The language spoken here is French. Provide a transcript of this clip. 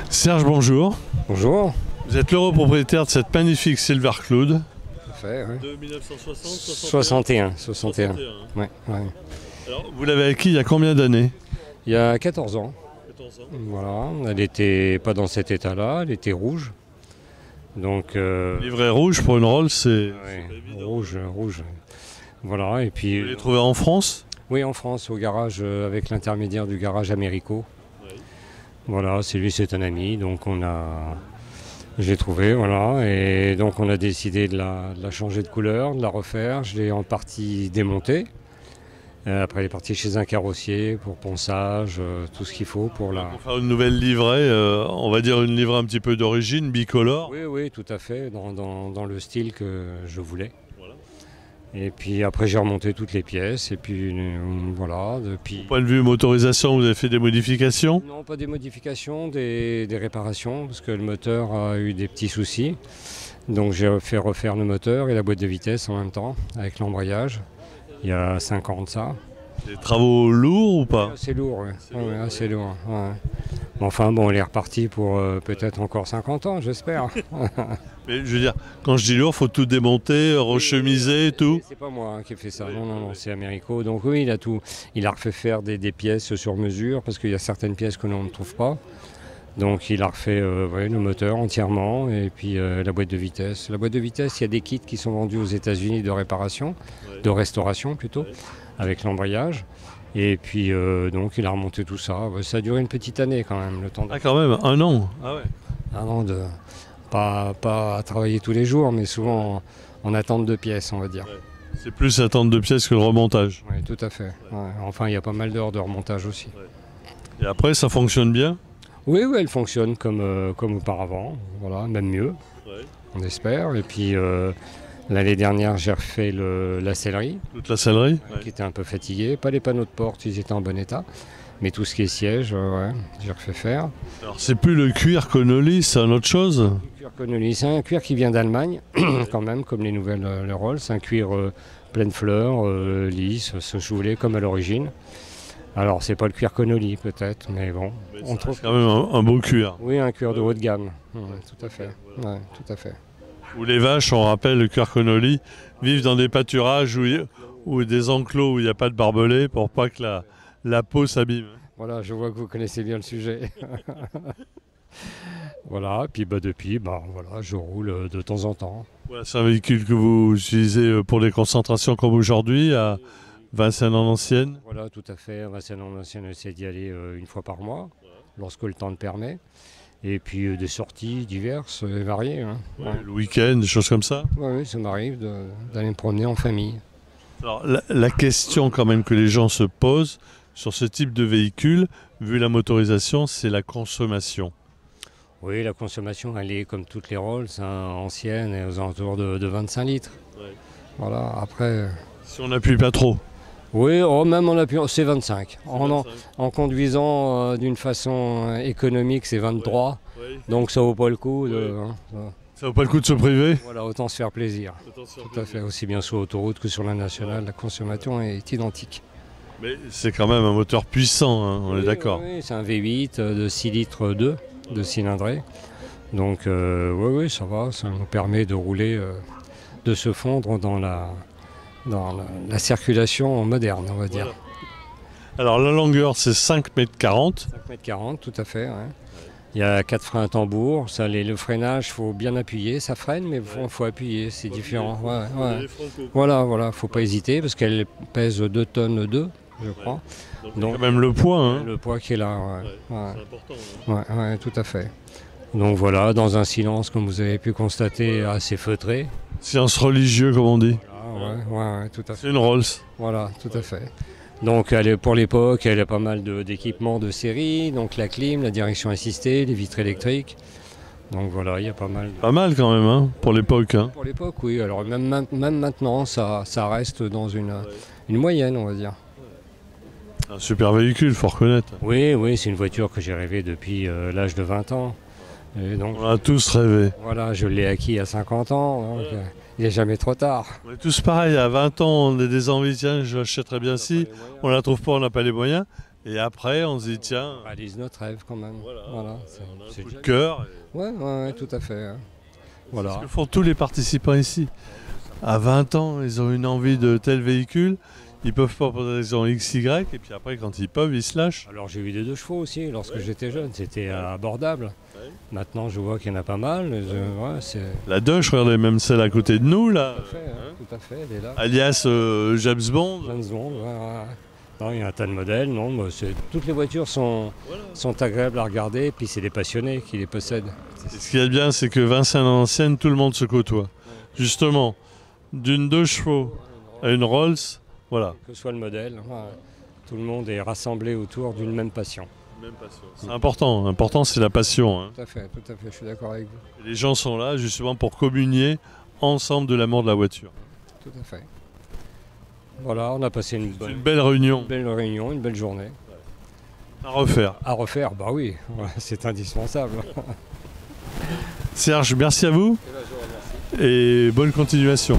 Serge, bonjour. Bonjour. Vous êtes l'heureux propriétaire de cette magnifique Silver Cloud. Tout à fait, oui. De 1960, 61. Ouais, ouais. Alors, vous l'avez acquis il y a combien d'années? Il y a 14 ans. 14 ans. Voilà. Elle n'était pas dans cet état-là, elle était rouge. Donc, Livret rouge pour une Rolls, c'est ouais, pas évident. rouge. Voilà, et puis... Vous l'avez trouvé en France? Oui, en France, au garage, avec l'intermédiaire du garage Américo. Oui. Voilà, c'est un ami, donc je l'ai trouvé, voilà, et donc on a décidé de la changer de couleur, de la refaire. Je l'ai en partie démontée. Après, elle est partie chez un carrossier pour ponçage, tout ce qu'il faut pour la... Pour faire une nouvelle livrée, on va dire une livrée un petit peu d'origine, bicolore. Oui, tout à fait, dans le style que je voulais. Voilà. Et puis après, j'ai remonté toutes les pièces, et puis voilà, depuis... Point de vue motorisation, vous avez fait des modifications? Non, pas des modifications, des réparations, parce que le moteur a eu des petits soucis. Donc j'ai fait refaire le moteur et la boîte de vitesse en même temps, avec l'embrayage. Il y a 5 ans de ça. Des travaux lourds ou pas? C'est lourd, oui. Assez lourd. Ouais. Enfin bon, elle est repartie pour peut-être encore 50 ans, j'espère. Mais je veux dire, quand je dis lourd, il faut tout démonter, rechemiser, tout. C'est pas moi qui ai fait ça, non, c'est Américo. Donc oui, il a tout. Il a refait faire des pièces sur mesure, parce qu'il y a certaines pièces que l'on ne trouve pas. Donc il a refait le moteur entièrement, et puis la boîte de vitesse. La boîte de vitesse, il y a des kits qui sont vendus aux États-Unis de réparation, de restauration plutôt, avec l'embrayage. Et puis donc il a remonté tout ça. Ça a duré une petite année quand même, le temps de... Ah quand même, un an. Ah ouais. Un an de... Pas à travailler tous les jours, mais souvent en attente de pièces, on va dire. Ouais. C'est plus attente de pièces que le remontage. Oui, tout à fait. Ouais. Enfin, il y a pas mal d'heures de remontage aussi. Et après, ça fonctionne bien? Oui, elle fonctionne comme auparavant, voilà, même mieux, on espère. Et puis l'année dernière, j'ai refait la sellerie. Toute la sellerie? Qui était un peu fatiguée. Pas les panneaux de porte, ils étaient en bon état. Mais tout ce qui est siège, j'ai refait faire. Alors, c'est plus le cuir Connolly, c'est une autre chose? Le cuir Connolly, c'est un cuir qui vient d'Allemagne, quand même, comme les nouvelles les Rolls. C'est un cuir pleine fleur, lisse, soufflé comme à l'origine. Alors, c'est pas le cuir Connolly, peut-être, mais bon. On trouve quand même un beau cuir. Oui, un cuir de haut de gamme. Tout à fait. Ouais, tout à fait. Où les vaches, on rappelle, le cuir Connolly, vivent dans des pâturages ou des enclos où il n'y a pas de barbelés pour pas que la peau s'abîme. Voilà, je vois que vous connaissez bien le sujet. Voilà, puis depuis, voilà, je roule de temps en temps. Voilà, c'est un véhicule que vous utilisez pour des concentrations comme aujourd'hui, à Vincennes-en-Ancienne? Voilà, tout à fait. À Vincennes-en-Ancienne, on essaie d'y aller une fois par mois, lorsque le temps le permet. Et puis des sorties diverses et variées. Hein. Ouais, le week-end, des choses comme ça? Oui, ça m'arrive d'aller me promener en famille. Alors, la question quand même que les gens se posent sur ce type de véhicule, vu la motorisation, c'est la consommation. Oui, la consommation, elle est comme toutes les Rolls, anciennes, et aux alentours de 25 litres. Ouais. Voilà, après... Si on n'appuie pas trop? Oui, même en appuyant, c'est 25. En conduisant d'une façon économique, c'est 23. Oui. Donc ça vaut pas le coup. Ça vaut pas le coup de se priver? Voilà, autant se faire plaisir. Tout à fait, aussi bien sur l'autoroute que sur la nationale, la consommation est identique. Mais c'est quand même un moteur puissant, hein, on est d'accord. Oui, c'est un V8 de 6 litres 2, de cylindrée. Donc oui, ça va, ça nous permet de rouler, de se fondre dans la circulation moderne, on va dire. Voilà. Alors la longueur, c'est 5,40 m. 5,40 m, tout à fait. Ouais. Il y a 4 freins à tambour. Ça, le freinage, il faut bien appuyer. Ça freine, mais il faut appuyer, c'est différent. Ouais. Voilà, il ne faut pas hésiter, parce qu'elle pèse 2 tonnes 2, je crois. Donc quand même le poids. Hein. Le poids qui est là, c'est important. Hein. Ouais, tout à fait. Donc voilà, dans un silence, comme vous avez pu constater, assez feutré. Silence religieux, comme on dit. Voilà, ouais, tout à fait. C'est une Rolls. Voilà, tout à fait. Donc pour l'époque, elle a pas mal d'équipements de série, donc la clim, la direction assistée, les vitres électriques. Donc voilà, il y a pas mal. Pas mal quand même, hein, pour l'époque. Hein. Pour l'époque, oui. Alors même maintenant, ça reste dans une moyenne, on va dire. Un super véhicule, faut reconnaître. Oui, c'est une voiture que j'ai rêvée depuis l'âge de 20 ans. Et donc, on a tous rêvé. Voilà, je l'ai acquis à 50 ans, donc il n'est jamais trop tard. On est tous pareils, à 20 ans, on a des envies, tiens, je l'achèterais bien si, on ne la trouve pas, on n'a pas les moyens. Et après, on se dit, tiens, On réalise notre rêve quand même. Voilà, on a un c'est coup de déjà- cœur. Ouais, tout à fait. Hein. C'est Voilà. ce que font tous les participants ici. À 20 ans, ils ont une envie de tel véhicule. Ils peuvent pas pour des raisons XY. Et puis après, quand ils peuvent, ils se lâchent. Alors j'ai eu des 2 chevaux aussi lorsque j'étais jeune, c'était abordable. Maintenant je vois qu'il y en a pas mal. Ouais, c'est... La Dodge, regardez, même celle à côté de nous, là. Tout à fait, tout à fait, elle est là. Alias James Bond. James Bond, ouais. Non, il y a un tas de modèles, non, toutes les voitures sont agréables à regarder, et puis c'est des passionnés qui les possèdent. Et ce qu'il y a de bien, c'est que Vincennes-en-Seine, tout le monde se côtoie. Justement, d'une 2 chevaux à une Rolls, voilà. Que soit le modèle, tout le monde est rassemblé autour d'une même passion. C'est important. Important, c'est la passion. Hein. Tout à fait, je suis d'accord avec vous. Les gens sont là justement pour communier ensemble de l'amour de la voiture. Tout à fait. Voilà, on a passé une C'est une belle réunion belle réunion, une belle journée. à refaire. À refaire, bah oui, c'est indispensable. Serge, merci à vous et bonne continuation.